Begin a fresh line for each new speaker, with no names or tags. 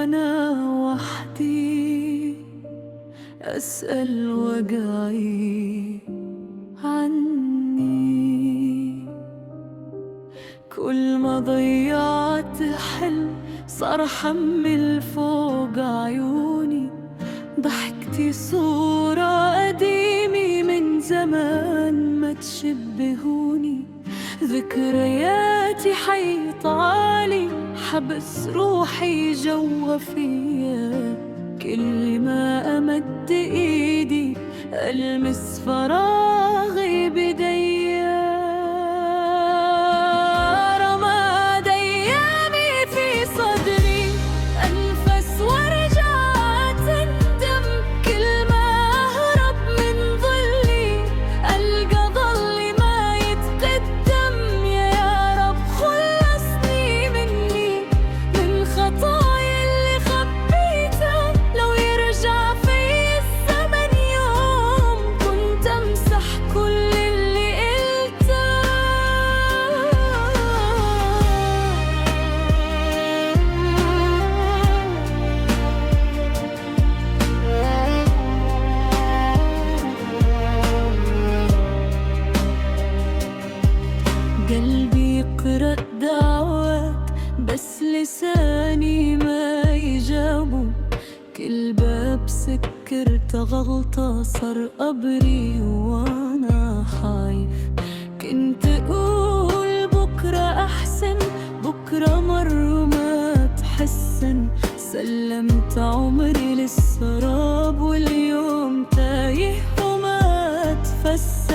وأنا وحدي أسأل وجعي عني. كل ما ضيعت حلم صار حمل فوق عيوني. ضحكتي صورة قديمة من زمان ما تشبهوني. ذكرياتي حيط عالي حبس روحي جوا فيا. كل ما أمد إيدي ألمس فراغي بديا. رماد أيامي في صدري أنفس وارجع تندم. كل ما أهرب من ظلي ألقى ظلي ما يتقدم. يا رب خلصني مني من خطايا اللي خبيتها. لو يرجع في الزمن يوم كنت أمسح كل اللي قلته. قلبي يقرأ دعوات بس لساني ما يجاوب. كل باب سكرت غلطة صار قبري وانا خايف. كنت اقول بكرة احسن بكرة مر وما تحسن. سلمت عمري للسراب واليوم تايه وما تفسر.